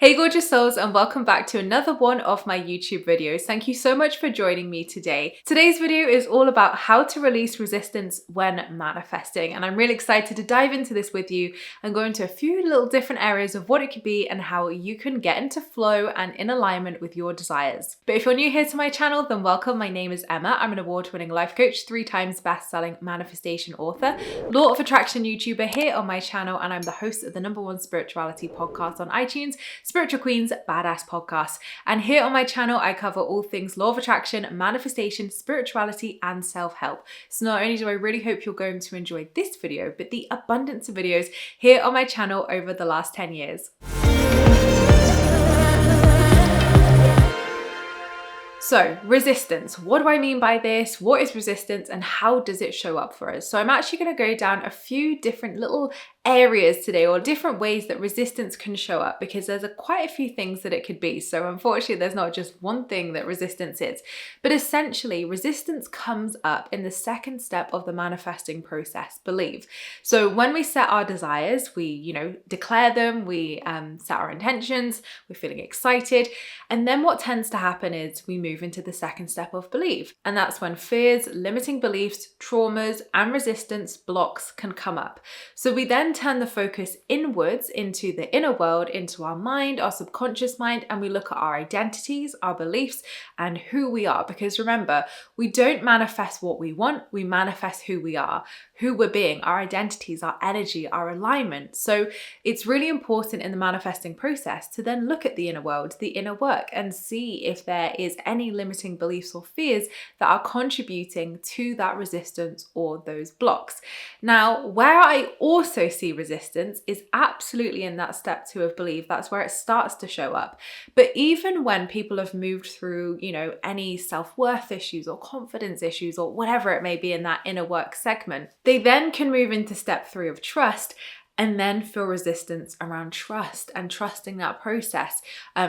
Hey gorgeous souls, and welcome back to another one of my YouTube videos. Thank you so much for joining me today. Today's video is all about how to release resistance when manifesting, and I'm really excited to dive into this with you and go into a few little different areas of what it could be and how you can get into flow and in alignment with your desires. But if you're new here to my channel, then welcome. My name is Emma. I'm an award-winning life coach, 3 times best-selling manifestation author, law of attraction YouTuber here on my channel, and I'm the host of the #1 spirituality podcast on iTunes, Spiritual Queen's Badass Podcast. And here on my channel, I cover all things law of attraction, manifestation, spirituality, and self-help. So not only do I really hope you're going to enjoy this video, but the abundance of videos here on my channel over the last 10 years. So, resistance. What do I mean by this? What is resistance and how does it show up for us? So I'm actually going to go down a few different little areas today, or different ways that resistance can show up, because there's quite a few things that it could be. So unfortunately, there's not just one thing that resistance is, but essentially resistance comes up in the second step of the manifesting process, believe. So when we set our desires, we, declare them, we set our intentions, we're feeling excited. And then what tends to happen is we move into the second step of believe. And that's when fears, limiting beliefs, traumas, and resistance blocks can come up. So we then turn the focus inwards into the inner world, into our mind, our subconscious mind, and we look at our identities, our beliefs, and who we are. Because remember, we don't manifest what we want, we manifest who we are, who we're being, our identities, our energy, our alignment. So it's really important in the manifesting process to then look at the inner world, the inner work, and see if there is any limiting beliefs or fears that are contributing to that resistance or those blocks. Now, where I also see resistance is absolutely in that step 2 of believe. That's where it starts to show up. But even when people have moved through, any self-worth issues or confidence issues or whatever it may be in that inner work segment, they then can move into step 3 of trust, and then feel resistance around trust and trusting that process,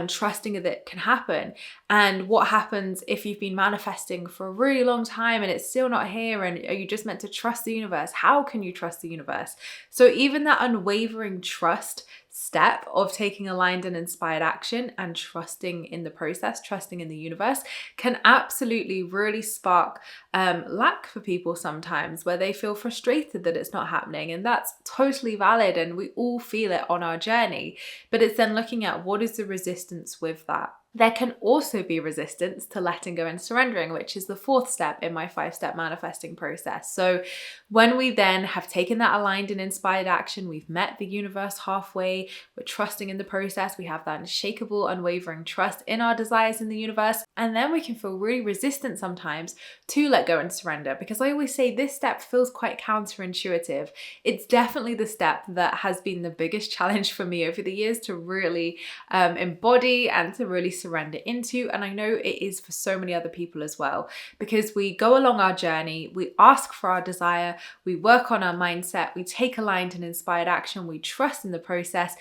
trusting that it can happen. And what happens if you've been manifesting for a really long time and it's still not here, and are you just meant to trust the universe? How can you trust the universe? So even that unwavering trust step of taking aligned and inspired action and trusting in the process, trusting in the universe, can absolutely really spark lack for people sometimes, where they feel frustrated that it's not happening. And that's totally valid, and we all feel it on our journey. But it's then looking at what is the resistance with that. There can also be resistance to letting go and surrendering, which is the 4th step in my 5-step manifesting process. So when we then have taken that aligned and inspired action, we've met the universe halfway, we're trusting in the process, we have that unshakable, unwavering trust in our desires in the universe, and then we can feel really resistant sometimes to let go and surrender, because I always say this step feels quite counterintuitive. It's definitely the step that has been the biggest challenge for me over the years to really embody and to really surrender into, and I know it is for so many other people as well, because we go along our journey, we ask for our desire, we work on our mindset, we take aligned and inspired action, we trust in the process,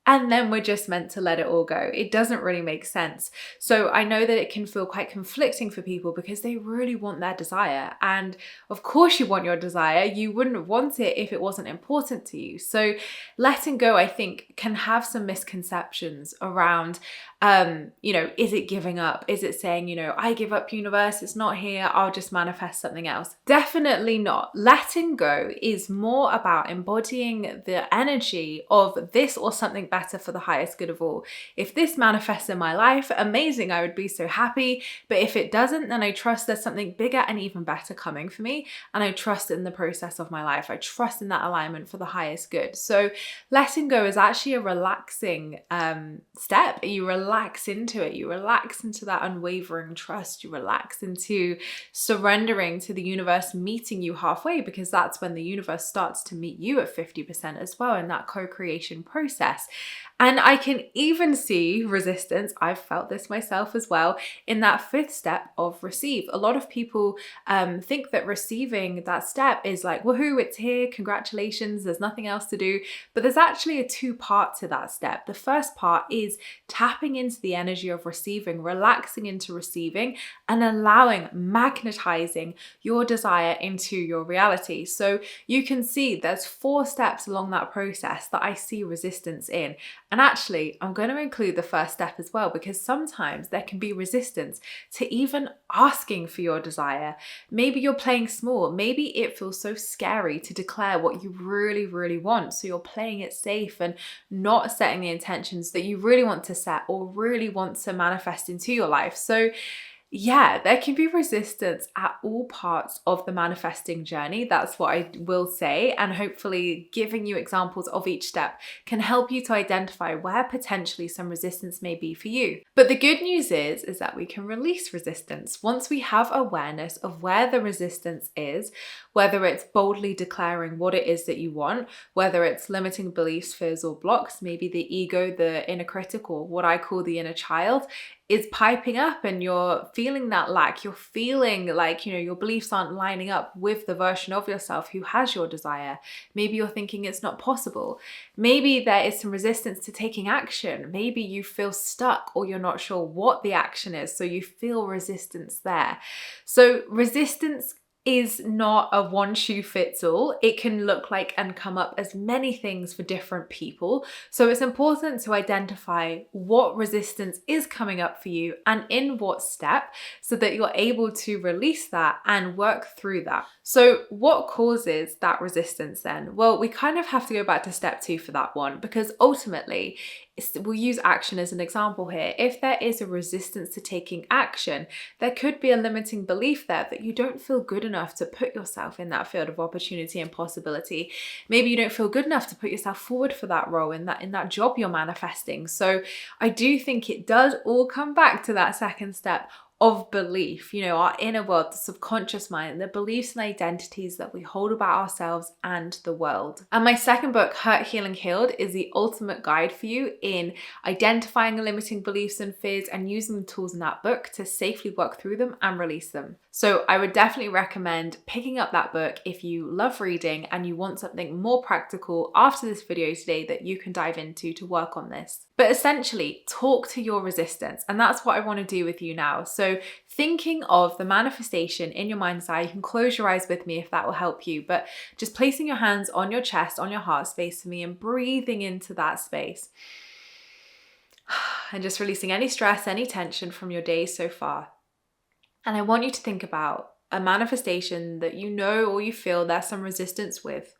and then we're just meant to let it all go. It doesn't really make sense. So I know that it can feel quite conflicting for people because they really want their desire. And of course you want your desire. You wouldn't want it if it wasn't important to you. So letting go, I think, can have some misconceptions around, is it giving up? Is it saying, I give up, universe, it's not here, I'll just manifest something else? Definitely not. Letting go is more about embodying the energy of this or something better for the highest good of all. If this manifests in my life, amazing, I would be so happy. But if it doesn't, then I trust there's something bigger and even better coming for me. And I trust in the process of my life. I trust in that alignment for the highest good. So letting go is actually a relaxing step. You relax into it. You relax into that unwavering trust. You relax into surrendering to the universe meeting you halfway, because that's when the universe starts to meet you at 50% as well in that co-creation process. And I can even see resistance, I've felt this myself as well, in that 5th step of receive. A lot of people think that receiving that step is like, woohoo, it's here, congratulations, there's nothing else to do. But there's actually a 2-part to that step. The first part is tapping into the energy of receiving, relaxing into receiving, and allowing, magnetizing your desire into your reality. So you can see there's 4 steps along that process that I see resistance in. And actually, I'm going to include the first step as well, because sometimes there can be resistance to even asking for your desire. Maybe you're playing small. Maybe it feels so scary to declare what you really, really want. So you're playing it safe and not setting the intentions that you really want to set or really want to manifest into your life. So yeah, there can be resistance at all parts of the manifesting journey. That's what I will say. And hopefully giving you examples of each step can help you to identify where potentially some resistance may be for you. But the good news is that we can release resistance. Once we have awareness of where the resistance is, whether it's boldly declaring what it is that you want, whether it's limiting beliefs, fears, or blocks, maybe the ego, the inner critic, or what I call the inner child, is piping up and you're feeling that lack. You're feeling like, your beliefs aren't lining up with the version of yourself who has your desire. Maybe you're thinking it's not possible. Maybe there is some resistance to taking action. Maybe you feel stuck or you're not sure what the action is, so you feel resistance there. So resistance is not a one shoe fits all. It can look like and come up as many things for different people. So it's important to identify what resistance is coming up for you and in what step, so that you're able to release that and work through that. So what causes that resistance then? Well, we kind of have to go back to step 2 for that one, because ultimately we'll use action as an example here. If there is a resistance to taking action, there could be a limiting belief there that you don't feel good enough to put yourself in that field of opportunity and possibility. Maybe you don't feel good enough to put yourself forward for that role in that job you're manifesting. So I do think it does all come back to that second step of belief, our inner world, the subconscious mind, the beliefs and identities that we hold about ourselves and the world. And my second book, Hurt, Healing, Healed, is the ultimate guide for you in identifying limiting beliefs and fears and using the tools in that book to safely work through them and release them. So I would definitely recommend picking up that book if you love reading and you want something more practical after this video today that you can dive into to work on this. But essentially, talk to your resistance. And that's what I want to do with you now. So thinking of the manifestation in your mind's eye, you can close your eyes with me if that will help you, but just placing your hands on your chest, on your heart space for me, and breathing into that space. And just releasing any stress, any tension from your day so far. And I want you to think about a manifestation that you know or you feel there's some resistance with.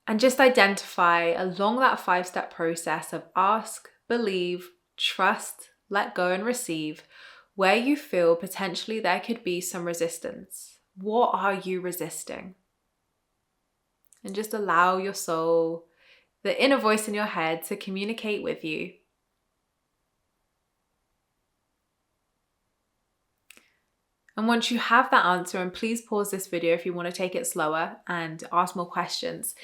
And just identify along that 5-step process of ask, believe, trust, let go, and receive, where you feel potentially there could be some resistance. What are you resisting? And just allow your soul, the inner voice in your head, to communicate with you. And once you have that answer, and please pause this video if you want to take it slower and ask more questions,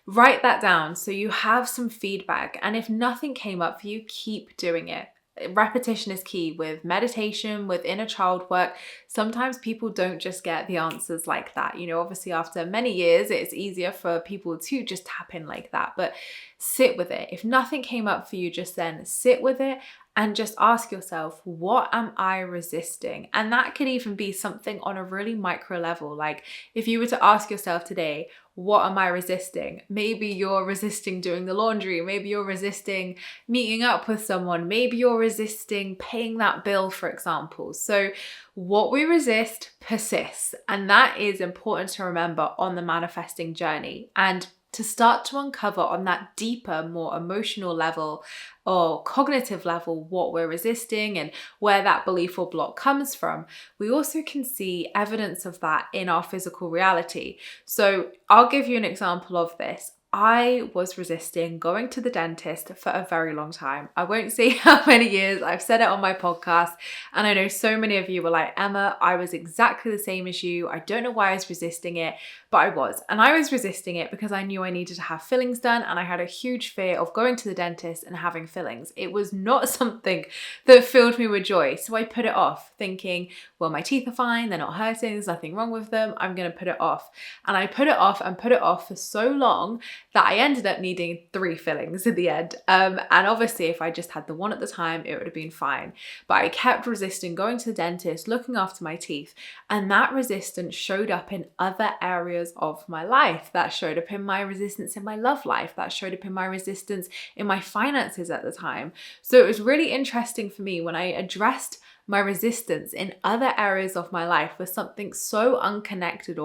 write that down so you have some feedback. And if nothing came up for you, keep doing it. Repetition is key with meditation, with inner child work. Sometimes people don't just get the answers like that. Obviously after many years, it's easier for people to just tap in like that, but sit with it. If nothing came up for you just then, sit with it and just ask yourself, what am I resisting? And that could even be something on a really micro level. Like if you were to ask yourself today, what am I resisting? Maybe you're resisting doing the laundry. Maybe you're resisting meeting up with someone. Maybe you're resisting paying that bill, for example. So what we resist persists. And that is important to remember on the manifesting journey. And to start to uncover on that deeper, more emotional level or cognitive level what we're resisting and where that belief or block comes from, we also can see evidence of that in our physical reality. So I'll give you an example of this. I was resisting going to the dentist for a very long time. I won't say how many years. I've said it on my podcast, and I know so many of you were like, Emma, I was exactly the same as you. I don't know why I was resisting it, but I was. And I was resisting it because I knew I needed to have fillings done, and I had a huge fear of going to the dentist and having fillings. It was not something that filled me with joy. So I put it off, thinking, well, my teeth are fine. They're not hurting. There's nothing wrong with them. I'm going to put it off. And I put it off and put it off for so long that I ended up needing 3 fillings in the end. And obviously if I just had the one at the time, it would have been fine. But I kept resisting going to the dentist, looking after my teeth, and that resistance showed up in other areas of my life. That showed up in my resistance in my love life. That showed up in my resistance in my finances at the time. So it was really interesting for me when I addressed my resistance in other areas of my life with something so unconnected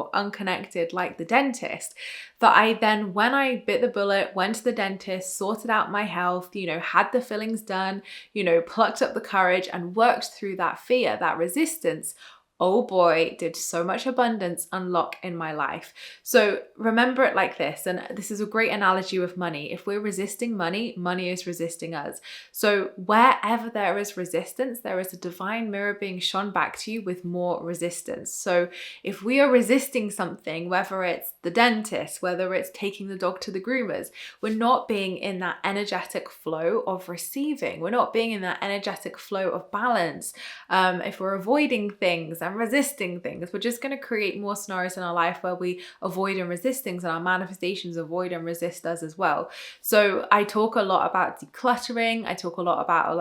like the dentist, that I then, when I bit the bullet, went to the dentist, sorted out my health, had the fillings done, plucked up the courage and worked through that fear, that resistance. Oh boy, did so much abundance unlock in my life. So remember it like this, and this is a great analogy with money. If we're resisting money, money is resisting us. So wherever there is resistance, there is a divine mirror being shone back to you with more resistance. So if we are resisting something, whether it's the dentist, whether it's taking the dog to the groomers, we're not being in that energetic flow of receiving. We're not being in that energetic flow of balance. If we're avoiding things and resisting things, we're just going to create more scenarios in our life where we avoid and resist things, and our manifestations avoid and resist us as well. So I talk a lot about decluttering. I talk a lot about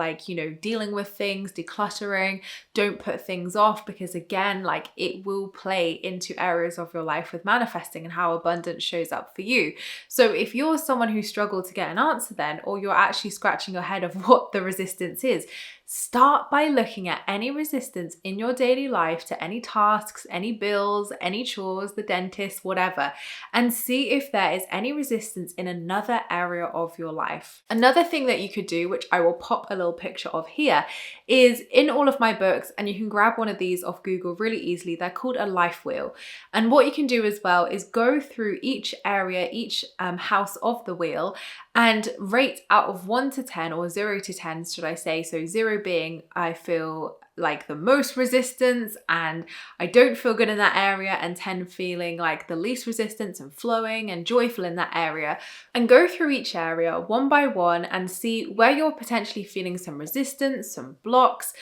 dealing with things, decluttering. Don't put things off, because again, it will play into areas of your life with manifesting and how abundance shows up for you. So if you're someone who struggled to get an answer then, or you're actually scratching your head of what the resistance is, start by looking at any resistance in your daily life to any tasks, any bills, any chores, the dentist, whatever, and see if there is any resistance in another area of your life. Another thing that you could do, which I will pop a little picture of here, is in all of my books, and you can grab one of these off Google really easily. They're called a life wheel. And what you can do as well is go through each area, each house of the wheel, and rate out of 1 to 10, or 0 to 10, should I say. So 0 being I feel like the most resistance and I don't feel good in that area, and 10 feeling like the least resistance and flowing and joyful in that area. And go through each area one by one and see where you're potentially feeling some resistance, some blocks,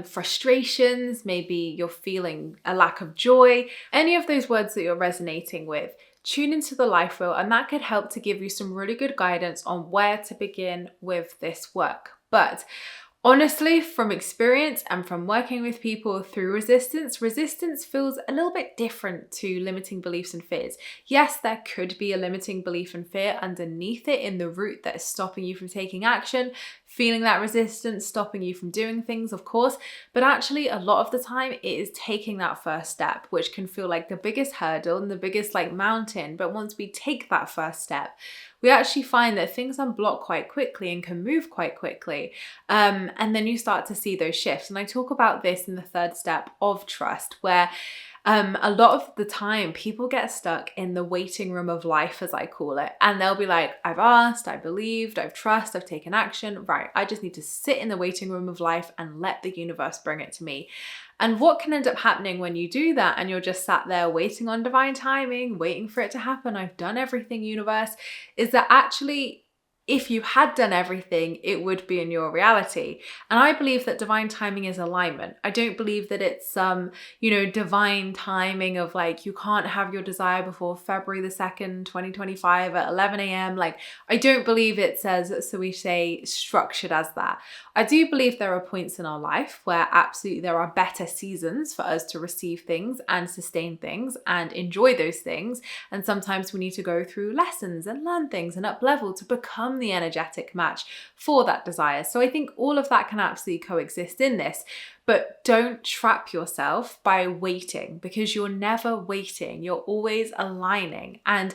frustrations, maybe you're feeling a lack of joy, any of those words that you're resonating with. Tune into the life wheel, and that could help to give you some really good guidance on where to begin with this work. But honestly, from experience and from working with people through resistance feels a little bit different to limiting beliefs and fears. Yes, there could be a limiting belief and fear underneath it in the root that is stopping you from taking action, feeling that resistance, stopping you from doing things, of course. But actually, a lot of the time, it is taking that first step, which can feel like the biggest hurdle and the biggest mountain. But once we take that first step, we actually find that things unblock quite quickly and can move quite quickly. And then you start to see those shifts. And I talk about this in the 3rd step of trust, where a lot of the time people get stuck in the waiting room of life, as I call it. And they'll be like, I've asked, I believed, I've trusted, I've taken action. Right, I just need to sit in the waiting room of life and let the universe bring it to me. And what can end up happening when you do that and you're just sat there waiting on divine timing, waiting for it to happen, I've done everything, universe, is that actually, if you had done everything, it would be in your reality. And I believe that divine timing is alignment. I don't believe that it's divine timing of you can't have your desire before February the 2nd, 2025 at 11 a.m. I don't believe it says, so we say, structured as that. I do believe there are points in our life where absolutely there are better seasons for us to receive things and sustain things and enjoy those things. And sometimes we need to go through lessons and learn things and up level to become the energetic match for that desire. So I think all of that can absolutely coexist in this. But don't trap yourself by waiting, because you're never waiting. You're always aligning. And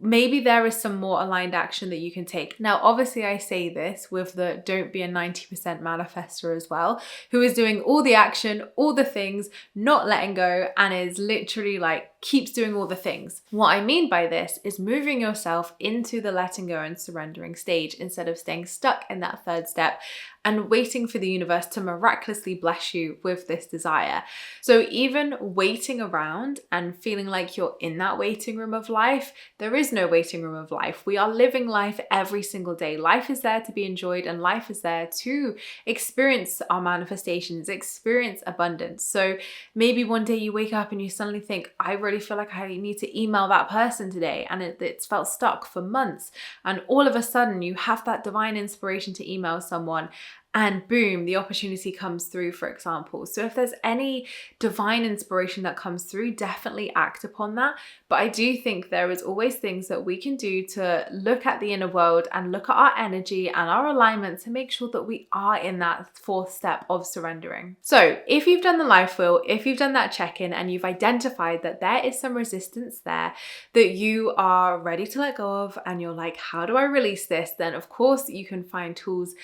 maybe there is some more aligned action that you can take. Now, obviously I say this with the don't be a 90% manifestor as well, who is doing all the action, all the things, not letting go, and is literally keeps doing all the things. What I mean by this is moving yourself into the letting go and surrendering stage instead of staying stuck in that 3rd step and waiting for the universe to miraculously bless you with this desire. So even waiting around and feeling like you're in that waiting room of life, there is no waiting room of life. We are living life every single day. Life is there to be enjoyed, and life is there to experience our manifestations, experience abundance. So maybe one day you wake up and you suddenly think, I really really feel like I need to email that person today, and it's felt stuck for months. And all of a sudden you have that divine inspiration to email someone, and boom, the opportunity comes through, for example. So if there's any divine inspiration that comes through, definitely act upon that. But I do think there is always things that we can do to look at the inner world and look at our energy and our alignment to make sure that we are in that fourth step of surrendering. So if you've done the life wheel, if you've done that check-in and you've identified that there is some resistance there that you are ready to let go of, and you're like, how do I release this? Then of course you can find tools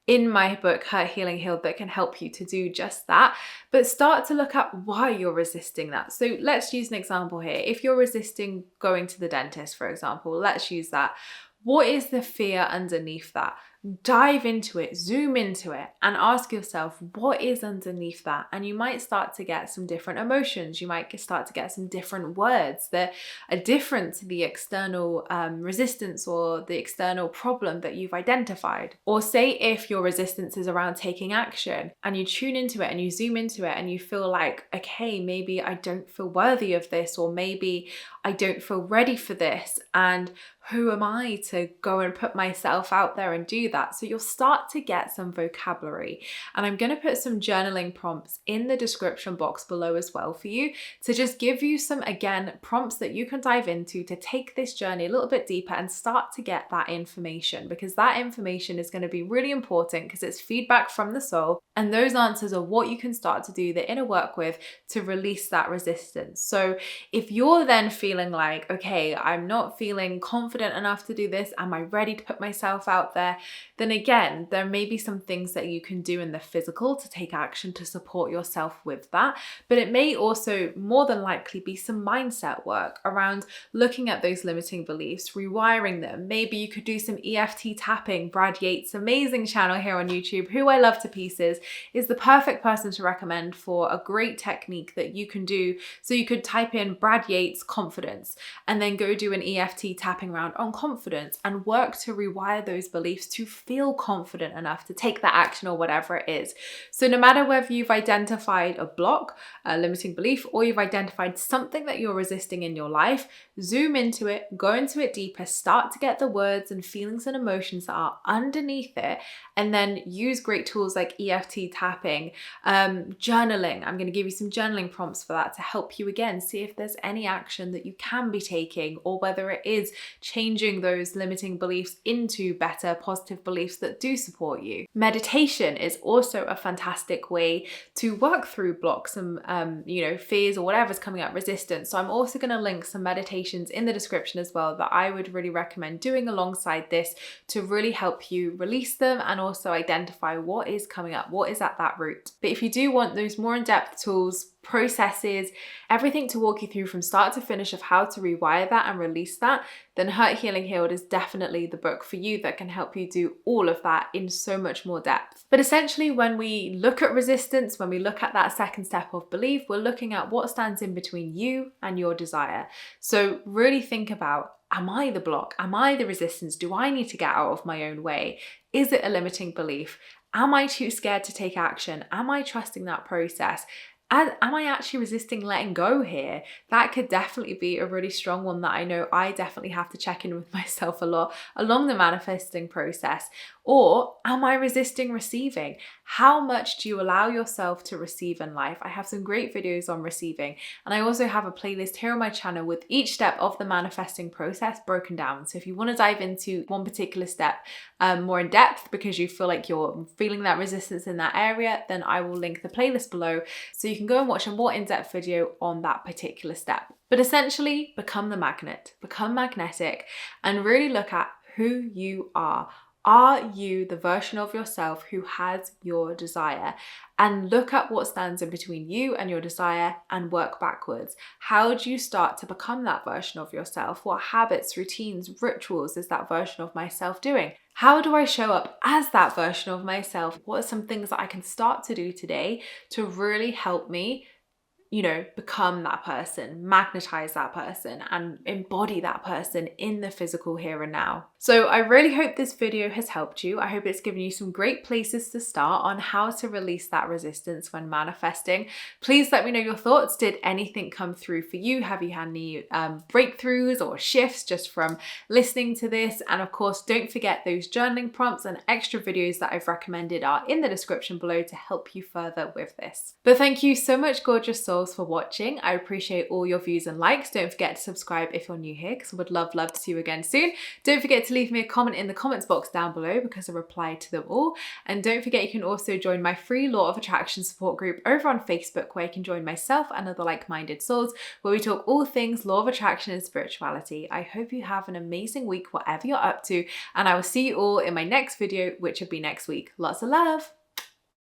in my book, Hurt, Healing, Healed, that can help you to do just that. But start to look at why you're resisting that. So let's use an example here. If you're resisting going to the dentist, for example, let's use that. What is the fear underneath that? Dive into it, zoom into it, and ask yourself, what is underneath that? And you might start to get some different emotions. You might start to get some different words that are different to the external resistance or the external problem that you've identified. Or say if your resistance is around taking action, and you tune into it and you zoom into it and you feel like, okay, maybe I don't feel worthy of this, or maybe I don't feel ready for this, and who am I to go and put myself out there and do that? So you'll start to get some vocabulary. And I'm going to put some journaling prompts in the description box below as well for you to just give you some, again, prompts that you can dive into to take this journey a little bit deeper and start to get that information, because that information is going to be really important because it's feedback from the soul. And those answers are what you can start to do the inner work with to release that resistance. So if you're then feeling like, okay, I'm not feeling confident enough to do this, am I ready to put myself out there? Then again, there may be some things that you can do in the physical to take action to support yourself with that. But it may also more than likely be some mindset work around looking at those limiting beliefs, rewiring them. Maybe you could do some EFT tapping. Brad Yates' amazing channel here on YouTube, who I love to pieces, is the perfect person to recommend for a great technique that you can do. So you could type in Brad Yates confidence and then go do an EFT tapping round on confidence and work to rewire those beliefs to feel confident enough to take that action or whatever it is. So no matter whether you've identified a block, a limiting belief, or you've identified something that you're resisting in your life, zoom into it, go into it deeper, start to get the words and feelings and emotions that are underneath it, and then use great tools like EFT tapping, journaling. I'm going to give you some journaling prompts for that to help you again see if there's any action that you can be taking, or whether it is changing those limiting beliefs into better positive beliefs that do support you. Meditation is also a fantastic way to work through blocks and fears or whatever's coming up, resistance. So I'm also going to link some meditations in the description as well that I would really recommend doing alongside this to really help you release them and also identify what is coming up, what is at that root. But if you do want those more in-depth tools, processes, everything to walk you through from start to finish of how to rewire that and release that, then Hurt, Healing, Healed is definitely the book for you that can help you do all of that in so much more depth. But essentially, when we look at resistance, when we look at that second step of belief, we're looking at what stands in between you and your desire. So really think about, am I the block? Am I the resistance? Do I need to get out of my own way? Is it a limiting belief? Am I too scared to take action? Am I trusting that process? And am I actually resisting letting go here? That could definitely be a really strong one that I know I definitely have to check in with myself a lot along the manifesting process. Or am I resisting receiving? How much do you allow yourself to receive in life? I have some great videos on receiving, and I also have a playlist here on my channel with each step of the manifesting process broken down. So if you want to dive into one particular step more in depth because you feel like you're feeling that resistance in that area, then I will link the playlist below so you can go and watch a more in-depth video on that particular step. But essentially, become the magnet, become magnetic, and really look at who you are. Are you the version of yourself who has your desire? And look at what stands in between you and your desire and work backwards. How do you start to become that version of yourself? What habits, routines, rituals is that version of myself doing? How do I show up as that version of myself? What are some things that I can start to do today to really help me become that person, magnetize that person, and embody that person in the physical here and now. So I really hope this video has helped you. I hope it's given you some great places to start on how to release that resistance when manifesting. Please let me know your thoughts. Did anything come through for you? Have you had any breakthroughs or shifts just from listening to this? And of course, don't forget those journaling prompts and extra videos that I've recommended are in the description below to help you further with this. But thank you so much, gorgeous souls, for watching. I appreciate all your views and likes. Don't forget to subscribe if you're new here, because I would love to see you again soon. Don't forget to leave me a comment in the comments box down below, because I reply to them all. And don't forget, you can also join my free Law of Attraction support group over on Facebook, where you can join myself and other like-minded souls, where we talk all things Law of Attraction and spirituality. I hope you have an amazing week, whatever you're up to, and I will see you all in my next video, which will be next week. Lots of love.